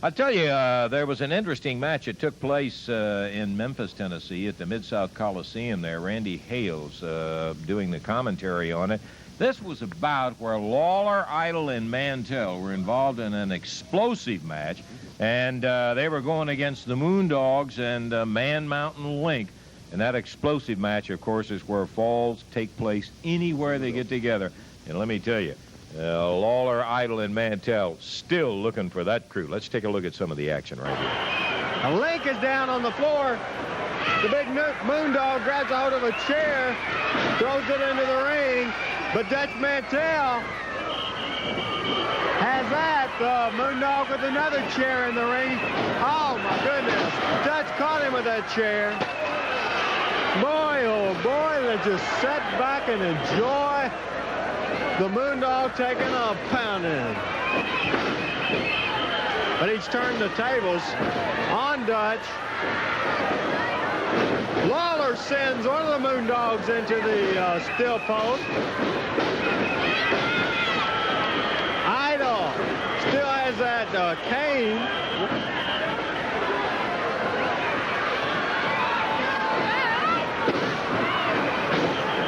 I'll tell you, there was an interesting match that took place in Memphis, Tennessee at the Mid-South Coliseum there. Randy Hales doing the commentary on it. This was about where Lawler, Idol, and Mantell were involved in an explosive match, and they were going against the Moondogs and Man Mountain Link. And that explosive match, of course, is where falls take place anywhere they get together. And let me tell you, Lawler, Idol, and Mantell still looking for that crew. Let's take a look at some of the action right here. Link is down on the floor. The big Moondog grabs a hold of a chair, throws it into the ring, but Dutch Mantell has that. Moondog with another chair in the ring. Oh, my goodness. Dutch caught him with that chair. Boy, oh, boy, let's just sit back and enjoy the Moondog taking a pounding. But he's turned the tables on Dutch. Lawler sends one of the Moondogs into the steel post. Idol still has that cane.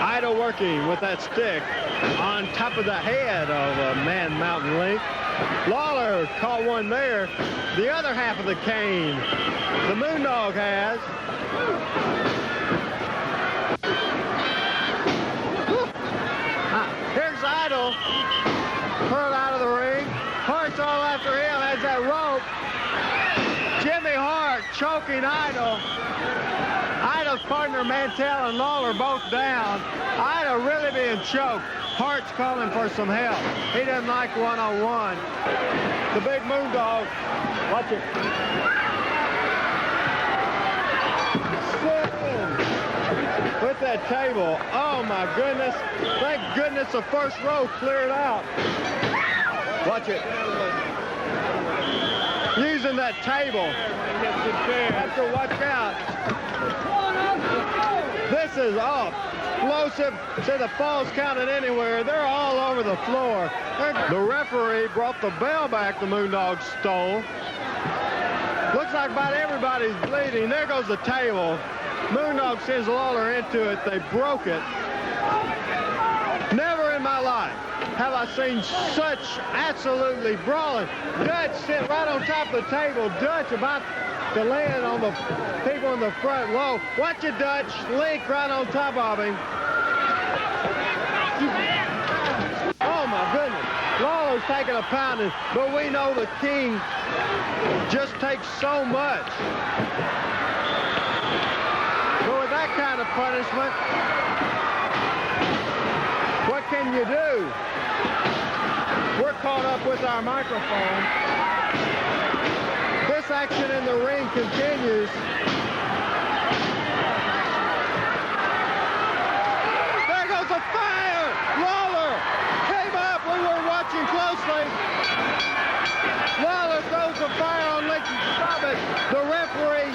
Idol working with that stick on top of the head of Man Mountain Link. Lawler caught one there. The other half of the cane the Moondog has. Here's Idol, hurled out of the ring. Hart's all after him, has that rope. Jimmy Hart choking Idol. Idol's partner Mantell and Lawler both down. Idol really being choked. Hart's calling for some help. He doesn't like one-on-one. The big Moondog, watch it. With that table. Oh my goodness. Thank goodness the first row cleared out. Watch it. Using that table. Have to watch out. This is explosive. See the falls counted anywhere. They're all over the floor. The referee brought the bell back the Moondogs stole. Looks like about everybody's bleeding. There goes the table. Moondog sends Lawler into it. They broke it. Never in my life have I seen such absolutely brawling. Dutch sitting right on top of the table. Dutch about to land on the people in the front row. Watch it, Dutch. Link right on top of him. Oh, my goodness. Lawler's taking a pounding, but we know the king just takes so much. But with that kind of punishment, what can you do? We're caught up with our microphone. This action in the ring continues. There goes a fire! Lawler came up. We were watching closely. Lawler throws the fire on Link to stop it. The referee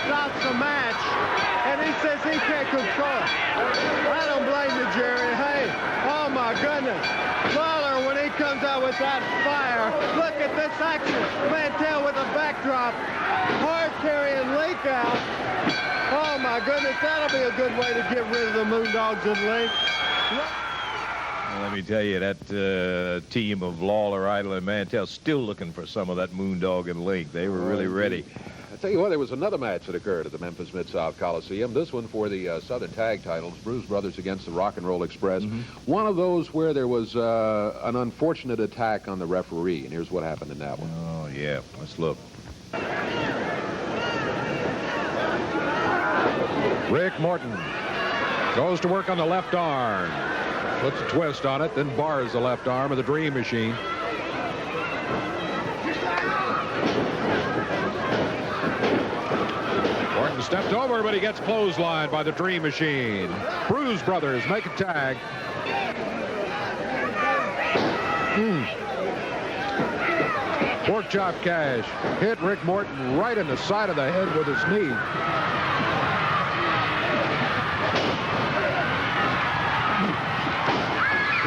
stops the match, and he says he can't control it. I don't blame you, Jerry. Hey, oh my goodness. Lawler, when he comes out with that fire, look at this action. Mantell with a backdrop. Hard carrying Link out. Oh my goodness, that'll be a good way to get rid of the Moondogs and Link. Well, let me tell you, that team of Lawler, Idol, and Mantell still looking for some of that Moondog and Link. They were really ready. I tell you what, there was another match that occurred at the Memphis Mid-South Coliseum. This one for the Southern Tag titles, Bruise Brothers against the Rock and Roll Express. One of those where there was an unfortunate attack on the referee, and here's what happened in that one. Oh, yeah. Let's look. Rick Morton goes to work on the left arm. Puts a twist on it, then bars the left arm of the Dream Machine. Morton stepped over, but he gets clotheslined by the Dream Machine. Bruise Brothers make a tag. Pork chop cash hit Rick Morton right in the side of the head with his knee.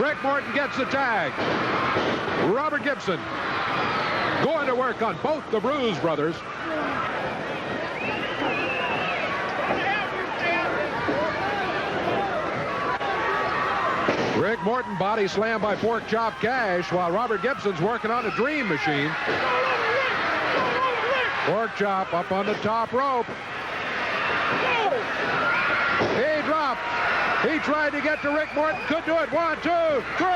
Rick Morton gets the tag. Robert Gibson going to work. work on both the Bruise Brothers. Rick Morton body slammed by Pork Chop Cash while Robert Gibson's working on a Dream Machine. Pork Chop up on the top rope. He dropped. He tried to get to Rick Morton. Could do it. 1, 2, 3.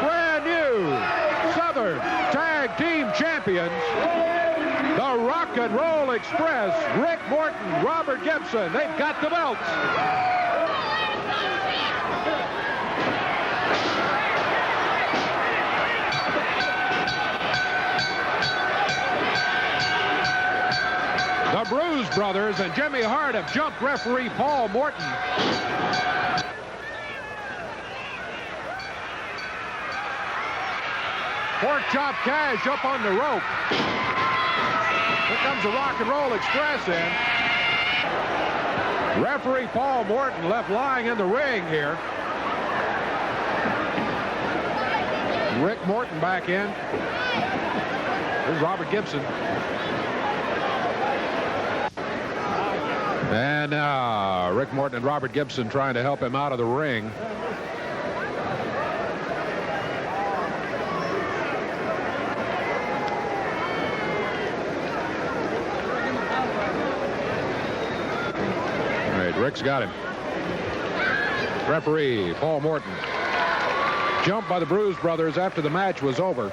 Brand new Southern Tag Team Champions. The Rock and Roll Express, Rick Morton, Robert Gibson. They've got the belts. The Bruise Brothers and Jimmy Hart have jumped referee Paul Morton. Pork Chop Cash up on the rope. Here comes the Rock and Roll Express in. Referee Paul Morton left lying in the ring here. Rick Morton back in. Here's Robert Gibson. And now Rick Morton and Robert Gibson trying to help him out of the ring. Rick's got him. Referee Paul Morton. Jumped by the Bruise Brothers after the match was over.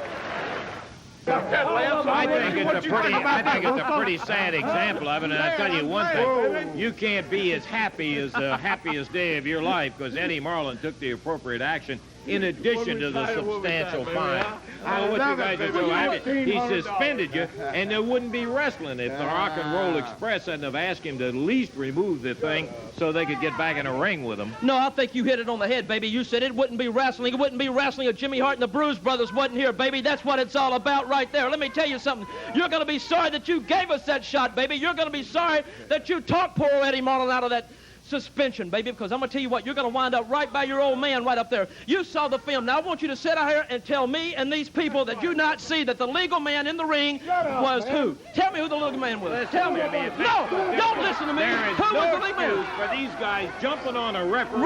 I think it's a pretty sad example of it, and I tell you one thing: you can't be as happy as the happiest day of your life because Eddie Marlin took the appropriate action in addition to the substantial fine. Well, what you guys are so happy? He suspended you, and there wouldn't be wrestling if the Rock and Roll Express hadn't have asked him to at least remove the thing so they could get back in a ring with him. No, I think you hit it on the head, baby. You said it wouldn't be wrestling. It wouldn't be wrestling if Jimmy Hart and the Bruise Brothers wasn't here, baby. That's what it's all about right there. Let me tell you something. You're going to be sorry that you gave us that shot, baby. You're going to be sorry that you talked poor Eddie Marlin out of that suspension, baby, because I'm going to tell you what, you're going to wind up right by your old man right up there. You saw the film. Now, I want you to sit out here and tell me and these people that you not see that the legal man in the ring was who? Tell me who the legal man was. Tell me. No, don't listen to me. Who was the legal man? For these guys jumping on a referee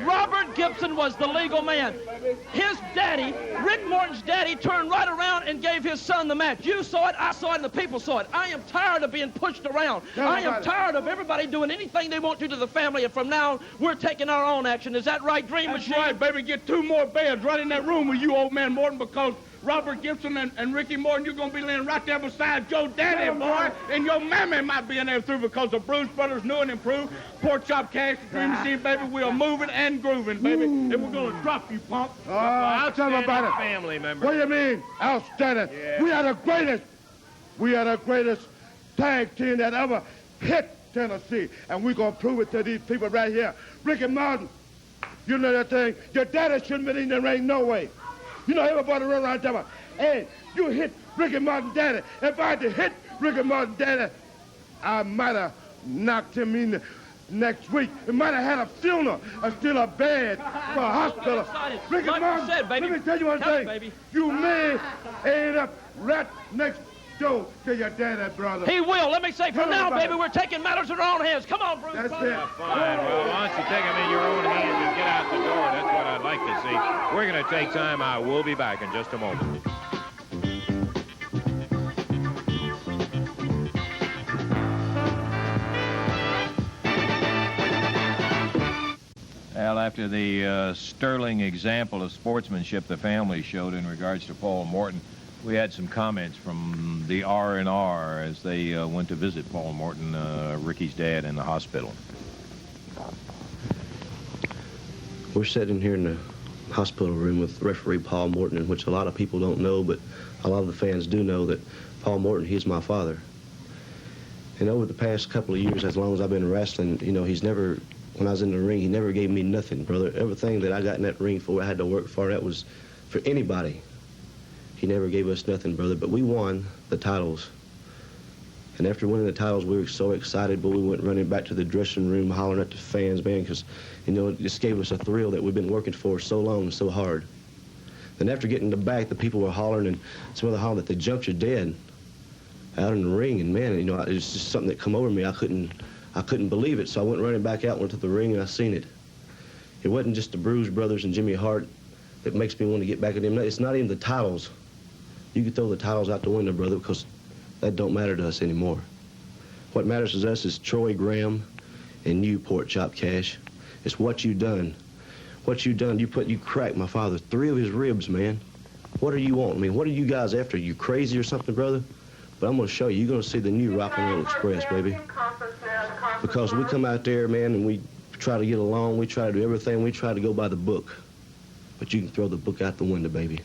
Robert Gibson was the legal man. His daddy, Rick Morton's daddy, turned right around and gave his son the match. You saw it, I saw it, and the people saw it. I am tired of being pushed around. I am tired of everybody doing anything they want to the family, and from now on, we're taking our own action. Is that right, Dream Machine? That's right, baby. Get 2 more beds right in that room with you, old man Morton, because Robert Gibson and Ricky Morton, you're going to be laying right there beside Joe Daddy, boy, and your mammy might be in there through because the Bruise Brothers new and improved. Pork Chop Cash, the Dream Machine, baby, we are moving and grooving, baby, and we're going to drop you, punk. I'll tell them about it. Family member. What do you mean? Outstanding. Yeah. We are the greatest. We are the greatest tag team that ever hit Tennessee, and we're going to prove it to these people right here. Ricky Martin, you know that thing? Your daddy shouldn't be in the ring, no way. You know, everybody run around talking about, hey, you hit Ricky Martin daddy. If I had to hit Ricky Martin daddy, I might have knocked him in the next week. It might have had a funeral or still a bed for a hospital. Ricky Martin, said, baby. let me tell you one thing. Baby. You may end up right next door to your daddy, brother. He will. Let me say, from now, baby, we're taking matters in our own hands. Come on, Bruce. That's Brothers. it. Fine. Well, why don't you take them in your own hands and get out the door? That's what I'd like to see. We're going to take time out. We'll be back in just a moment. Well, after the sterling example of sportsmanship the family showed in regards to Paul Morton, we had some comments from the R&R as they went to visit Paul Morton, Ricky's dad, in the hospital. We're sitting here in the hospital room with referee Paul Morton, which a lot of people don't know, but a lot of the fans do know that Paul Morton, he's my father. And over the past couple of years, as long as I've been wrestling, you know, he's never, when I was in the ring, he never gave me nothing, brother. Everything that I got in that ring for, I had to work for, that was for anybody. He never gave us nothing, brother, but we won the titles. And after winning the titles, we were so excited, but we went running back to the dressing room, hollering at the fans, man, because, you know, it just gave us a thrill that we've been working for so long and so hard. Then after getting the back, the people were hollering, and some of the hollering that they jumped you dead out in the ring. And man, you know, it's just something that come over me. I couldn't believe it. So I went running back out, went to the ring, and I seen it. It wasn't just the Bruise Brothers and Jimmy Hart that makes me want to get back at them. It's not even the titles. You can throw the titles out the window, brother, because that don't matter to us anymore. What matters to us is Troy Graham and you, Pork Chop Cash. It's what you done. What you done. You cracked my father 3 of his ribs, man. What do you want? I mean, what are you guys after? You crazy or something, brother? But I'm going to show you. You're going to see the new Rock and Roll Express, baby. Because we come out there, man, and we try to get along. We try to do everything. We try to go by the book. But you can throw the book out the window, baby.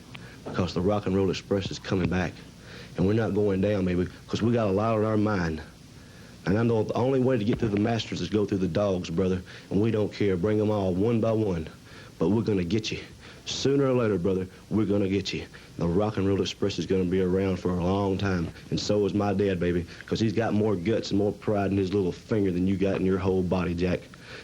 Because the Rock and Roll Express is coming back. And we're not going down, baby, because we got a lot on our mind. And I know the only way to get through the Masters is go through the dogs, brother. And we don't care. Bring them all one by one. But we're going to get you. Sooner or later, brother, we're going to get you. The Rock and Roll Express is going to be around for a long time. And so is my dad, baby, because he's got more guts and more pride in his little finger than you got in your whole body, Jack.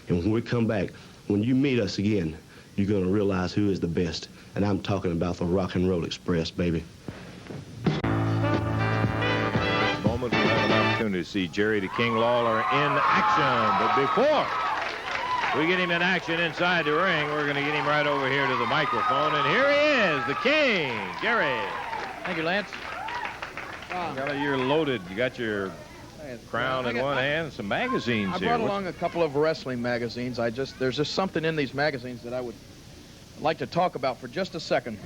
And when we come back, when you meet us again, you're going to realize who is the best. And I'm talking about the Rock and Roll Express, baby. Moment we'll have an opportunity to see Jerry the King Lawler in action. But before we get him in action inside the ring, we're going to get him right over here to the microphone. And here he is, the King, Jerry. Thank you, Lance. You're loaded. You got your crown in one hand and some magazines here. I brought along a couple of wrestling magazines. There's just something in these magazines that I would like to talk about for just a second.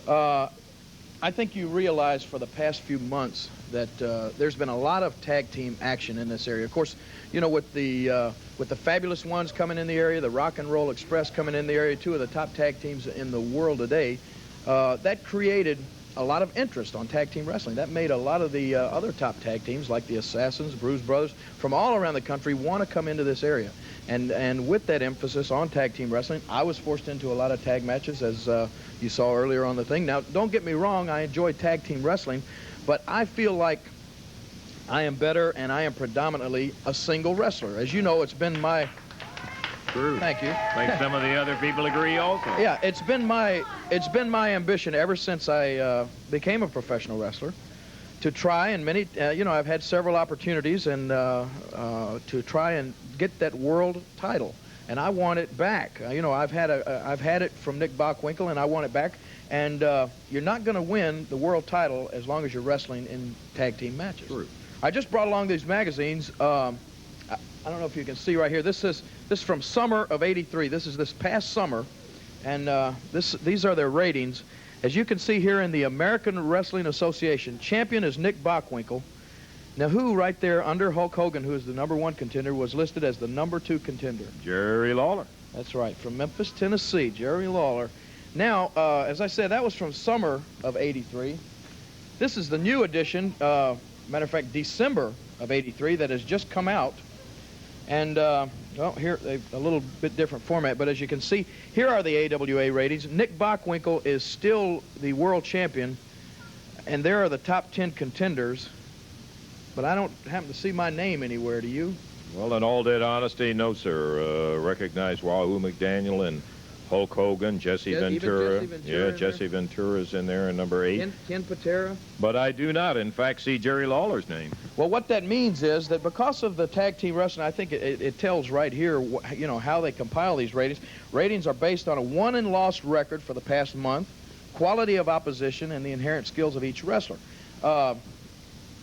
I think you realize for the past few months that there's been a lot of tag team action in this area. Of course, you know, with the Fabulous Ones coming in the area, the Rock and Roll Express coming in the area, 2 of the top tag teams in the world today, that created a lot of interest on tag team wrestling. That made a lot of the other top tag teams, like the Assassins, Bruise Brothers, from all around the country want to come into this area. And with that emphasis on tag team wrestling, I was forced into a lot of tag matches, as you saw earlier on the thing. Now, don't get me wrong, I enjoy tag team wrestling, but I feel like I am better and I am predominantly a single wrestler. As you know, it's been my... True. Thank you. Think some of the other people agree also. Yeah, it's been my ambition ever since I became a professional wrestler to try, and many, you know, I've had several opportunities and to try and get that world title, and I want it back. You know, I've had it from Nick Bockwinkel, and I want it back. And you're not going to win the world title as long as you're wrestling in tag team matches. True. I just brought along these magazines. I don't know if you can see right here. This is from summer of '83. This is this past summer, and these are their ratings. As you can see here in the American Wrestling Association, champion is Nick Bockwinkel. Now, who right there under Hulk Hogan, who is the #1 contender, was listed as the #2 contender? Jerry Lawler. That's right, from Memphis, Tennessee, Jerry Lawler. Now, as I said, that was from summer of '83. This is the new edition, matter of fact, December of '83, that has just come out. And, well, here, a little bit different format, but as you can see, here are the AWA ratings. Nick Bockwinkel is still the world champion, and there are the top 10 contenders, but I don't happen to see my name anywhere, do you? Well, in all dead honesty, no, sir. Recognize Wahoo McDaniel and Hulk Hogan, Jesse Ventura. Yeah, Jesse Ventura's in there in number 8. Ken Patera. But I do not, in fact, see Jerry Lawler's name. Well, what that means is that because of the tag team wrestling, I think it tells right here, you know, how they compile these ratings. Ratings are based on a won and lost record for the past month, quality of opposition, and the inherent skills of each wrestler.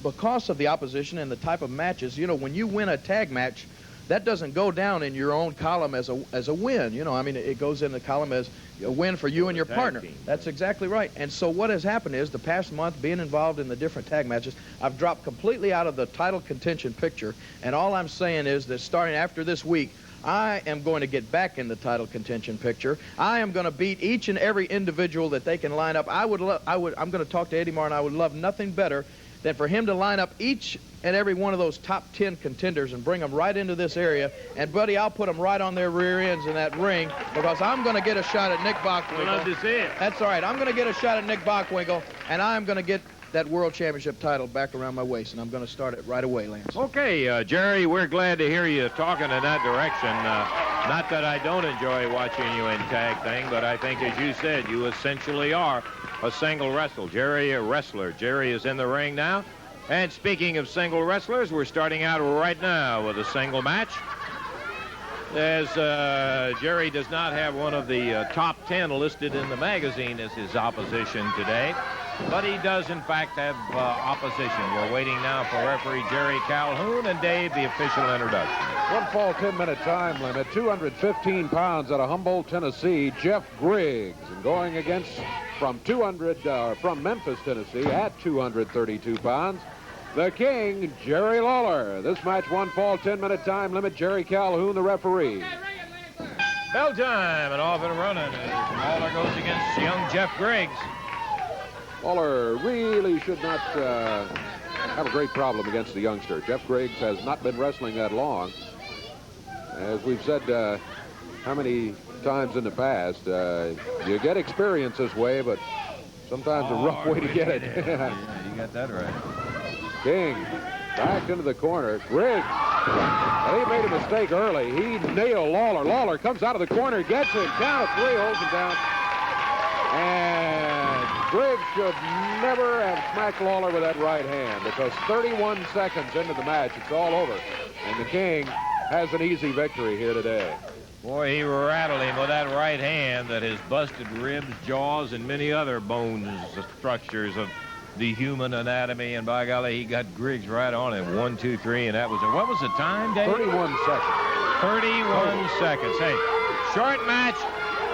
Because of the opposition and the type of matches, you know, when you win a tag match, that doesn't go down in your own column as a win. You know, I mean, it goes in the column as a win for you and your partner. That's exactly right. And so what has happened is the past month, being involved in the different tag matches, I've dropped completely out of the title contention picture. And all I'm saying is that starting after this week, I am going to get back in the title contention picture. I am going to beat each and every individual that they can line up. I'm going to talk to Eddie Marr, and I would love nothing better than for him to line up each and every one of those top 10 contenders and bring them right into this area. And, buddy, I'll put them right on their rear ends in that ring, because I'm going to get a shot at Nick Bockwinkel. Love to see it. That's all right. I'm going to get a shot at Nick Bockwinkel, and I'm going to get that World Championship title back around my waist, and I'm going to start it right away, Lance. Okay, Jerry, we're glad to hear you talking in that direction. Not that I don't enjoy watching you in tag thing, but I think, as you said, you essentially are a single wrestler. Jerry, a wrestler. Jerry is in the ring now. And speaking of single wrestlers, we're starting out right now with a single match. As Jerry does not have one of the top 10 listed in the magazine as his opposition today, but he does, in fact, have opposition. We're waiting now for referee Jerry Calhoun and Dave, the official introduction. One fall, 10-minute time limit, 215 pounds out of Humboldt, Tennessee, Jeff Griggs. And going against from Memphis, Tennessee, at 232 pounds, the King, Jerry Lawler. This match, one fall, 10-minute time limit. Jerry Calhoun, the referee. Bell time and off and running as Lawler goes against young Jeff Griggs. Lawler really should not have a great problem against the youngster. Jeff Griggs has not been wrestling that long. As we've said how many times in the past, you get experience this way, but sometimes a rough way to get it. Yeah, you got that right. King back into the corner. Griggs. He made a mistake early. He nailed Lawler. Lawler comes out of the corner, gets him. Count of three, holds him down. And Griggs should never have smacked Lawler with that right hand, because 31 seconds into the match, it's all over. And the King has an easy victory here today. Boy, he rattled him with that right hand that has busted ribs, jaws, and many other bones, structures of the human anatomy. And by golly, he got Griggs right on it. 1, 2, 3, and that was it. What was the time, Dave? 31 seconds. 31 seconds. Hey, short match.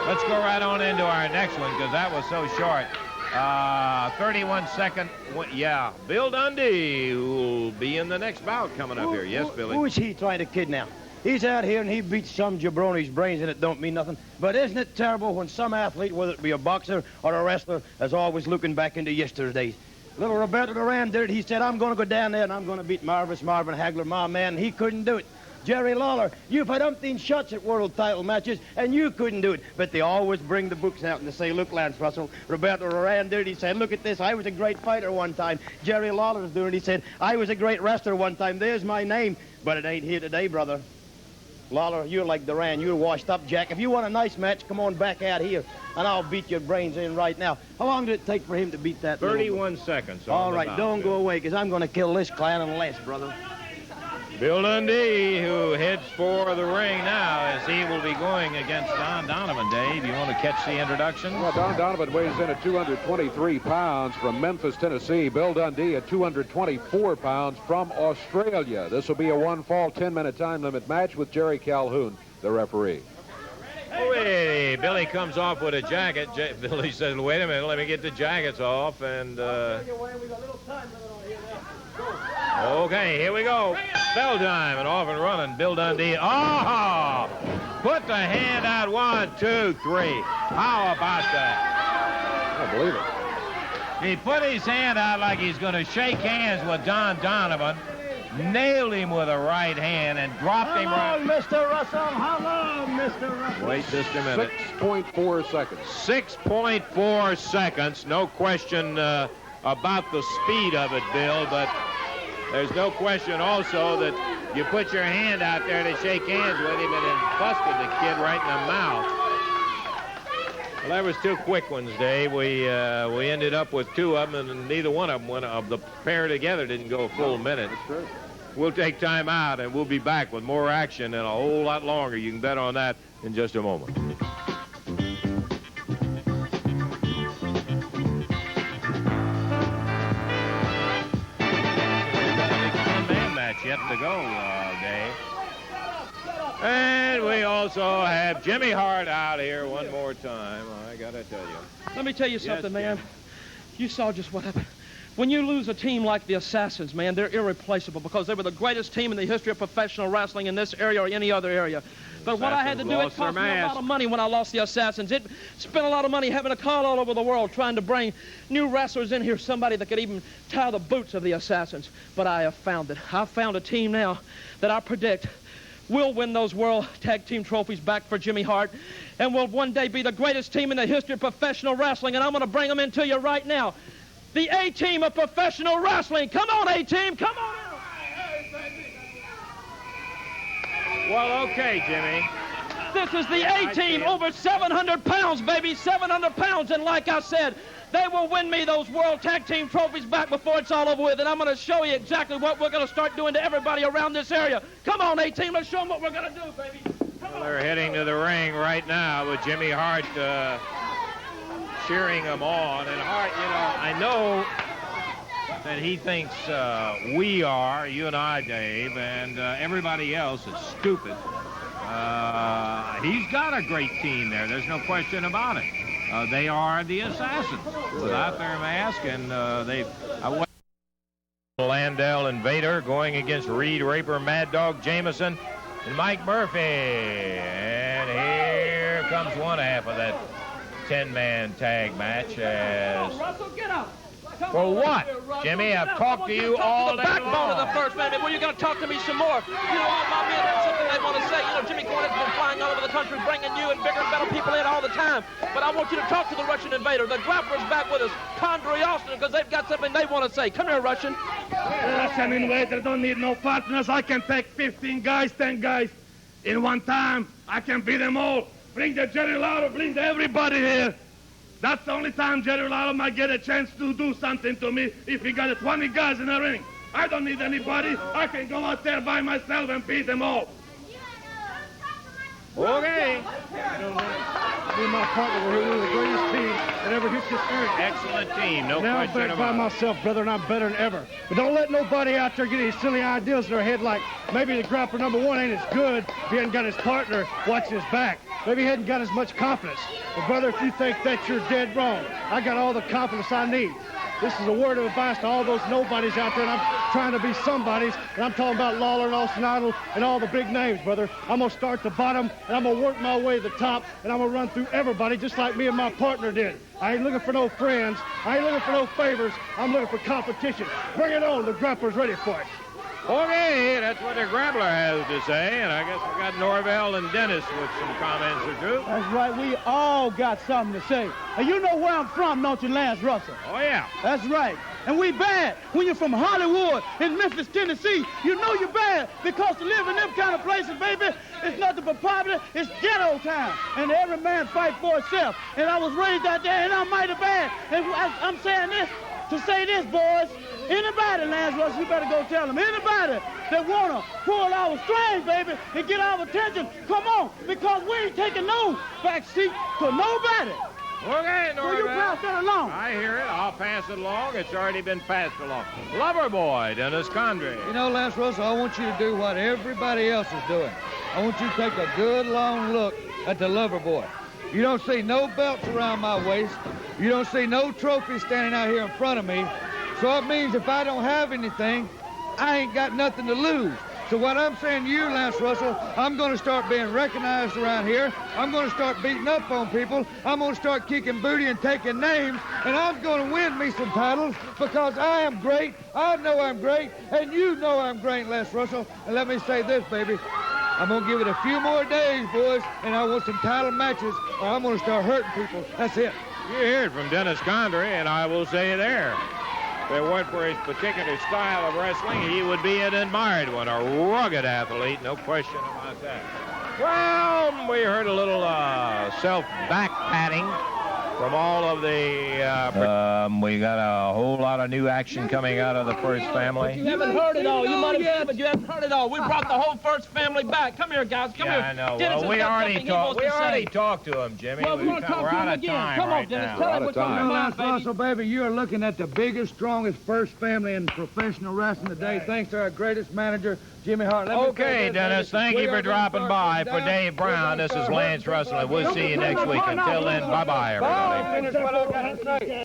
Let's go right on into our next one, because that was so short. 31-second. Yeah, Bill Dundee, who will be in the next bout coming up here. Yes, Billy? Who is he trying to kid now? He's out here and he beats some jabroni's brains and it don't mean nothing. But isn't it terrible when some athlete, whether it be a boxer or a wrestler, is always looking back into yesterday's? Little Roberto Duran did it. He said, I'm going to go down there and I'm going to beat Marvelous Marvin Hagler, my man. He couldn't do it. Jerry Lawler, you've had umpteen shots at world title matches, and you couldn't do it. But they always bring the books out and they say, look, Lance Russell, Roberto Duran did it. He said, look at this. I was a great fighter one time. Jerry Lawler's doing it. He said, I was a great wrestler one time. There's my name. But it ain't here today, brother. Lawler, you're like Duran. You're washed up, Jack. If you want a nice match, come on back out here, and I'll beat your brains in right now. How long did it take for him to beat that? 31 seconds. All right, don't go away, because I'm going to kill this clan and less, brother. Bill Dundee, who heads for the ring now, as he will be going against Don Donovan. Dave, you want to catch the introduction? Well, Don Donovan weighs in at 223 pounds from Memphis, Tennessee. Bill Dundee at 224 pounds from Australia. This will be a one fall, 10-minute time limit match with Jerry Calhoun, the referee. Hey, Billy comes off with a jacket. Billy says, wait a minute, let me get the jackets off. And okay, here we go. Bell time and off and running. Bill Dundee. Oh! Put the hand out. 1, 2, 3. How about that? I believe it. He put his hand out like he's going to shake hands with Don Donovan. Nailed him with a right hand and dropped him right. Hello, Mr. Russell. Hello, Mr. Russell. Wait just a minute. 6.4 seconds. 6.4 seconds. No question about the speed of it, Bill, but there's no question also that you put your hand out there to shake hands with him and it busted the kid right in the mouth. Well, that was two quick ones, Dave. We ended up with two of them, and neither one of them, of the pair together, didn't go a full minute. That's true. We'll take time out, and we'll be back with more action and a whole lot longer. You can bet on that in just a moment. Yet to go, Dave. And we also have Jimmy Hart out here one more time. I gotta tell you. Let me tell you something, man. Jim. You saw just what happened. When you lose a team like the Assassins, man, they're irreplaceable because they were the greatest team in the history of professional wrestling in this area or any other area. But what I had to do, it cost me a lot of money when I lost the Assassins. It spent a lot of money having to call all over the world trying to bring new wrestlers in here, somebody that could even tie the boots of the Assassins. But I have found it. I've found a team now that I predict will win those World Tag Team trophies back for Jimmy Hart and will one day be the greatest team in the history of professional wrestling, and I'm going to bring them into you right now. the A-team of professional wrestling. Come on, A-team, come on out. Well, okay, Jimmy. This is the A-team, over 700 pounds, baby, 700 pounds. And like I said, they will win me those World Tag Team trophies back before it's all over with. And I'm going to show you exactly what we're going to start doing to everybody around this area. Come on, A-team, let's show them what we're going to do, baby. Well, they're heading to the ring right now with Jimmy Hart cheering them on. And Hart, you know, I know that he thinks we are, you and I, Dave, and everybody else is stupid. He's got a great team there. There's no question about it. They are the Assassins without their mask, and Landell and Vader going against Reed Raper, Mad Dog Jameson, and Mike Murphy. And here comes one half of that 10-man tag match as... Russell, get up. For what? Jimmy, I've talked to you all day long. The backbone of the first man. Well, you're going to talk to me some more. You know, all my men have something they want to say. You know, Jimmy Cornette's been flying all over the country, bringing you and bigger and better people in all the time. But I want you to talk to the Russian invader. The grappler's back with us, Condrey Austin, because they've got something they want to say. Come here, Russian. Russian invader don't need no partners. I can take 15 guys, 10 guys in one time. I can beat them all. Bring the Jerry Lawler, bring everybody here. That's the only time Jerry Lawler might get a chance to do something to me if he got 20 guys in the ring. I don't need anybody. I can go out there by myself and beat them all. Okay. Me and my partner were here, the greatest team that ever hit this earth. Excellent team, no now question I'm back about by it. myself, brother, and I'm better than ever. But don't let nobody out there get any silly ideas in their head like maybe the grappler number one ain't as good if he hadn't got his partner watching his back. Maybe he hadn't got as much confidence. But, brother, if you think that, you're dead wrong. I got all the confidence I need. This is a word of advice to all those nobodies out there, and I'm trying to be somebodies, and I'm talking about Lawler and Austin Idol and all the big names, brother. I'm going to start at the bottom, and I'm going to work my way to the top, and I'm going to run through everybody just like me and my partner did. I ain't looking for no friends. I ain't looking for no favors. I'm looking for competition. Bring it on. The grappler's ready for it. Okay, that's what the grappler has to say, and I guess we got Norvell and Dennis with some comments or two. That's right. We all got something to say. And you know where I'm from, don't you, Lance Russell? Oh, yeah. That's right. And we bad. When you're from Hollywood in Memphis, Tennessee, you know you're bad because to live in them kind of places, baby, it's nothing but poverty. It's ghetto time. And every man fight for himself. And I was raised out there, and I'm mighty bad. And I'm saying this to say this, boys. Anybody, Lance Russell, you better go tell them. Anybody that want to pull our strings, baby, and get our attention, come on, because we ain't taking no back seat to nobody. Okay, Norvell. So you pass that along. I hear it. I'll pass it along. It's already been passed along. Lover boy, Dennis Condrey. You know, Lance Russell, I want you to do what everybody else is doing. I want you to take a good long look at the lover boy. You don't see no belts around my waist. You don't see no trophies standing out here in front of me. So it means if I don't have anything, I ain't got nothing to lose. So what I'm saying to you, Lance Russell, I'm going to start being recognized around here. I'm going to start beating up on people. I'm going to start kicking booty and taking names. And I'm going to win me some titles because I am great. I know I'm great. And you know I'm great, Lance Russell. And let me say this, baby. I'm going to give it a few more days, boys, and I want some title matches or I'm going to start hurting people. That's it. You hear it from Dennis Condrey, and I will say there. If it weren't for his particular style of wrestling, he would be an admired one, a rugged athlete, no question about that. Well, we heard a little self-back-patting from all of the... we got a whole lot of new action coming out of the First Family. You haven't heard it all. You might have, but you haven't heard it all. We brought the whole First Family back. Come here, guys. Come here. I know. Dennis Well, we already talked. talked to him, Jimmy. Well, we want to talk we're to out him of again. time Come right on, Dennis. now. Tell him what's on your mind, Lance baby. Russell, baby, you're looking at the biggest, strongest First Family in professional wrestling today, thanks to our greatest manager, Jimmy Hart. Okay, Dennis, thank you for dropping by. For Dave Brown, this is Lance Russell, and we'll see you next week. Until then, bye-bye, everybody. Finish what I got to say.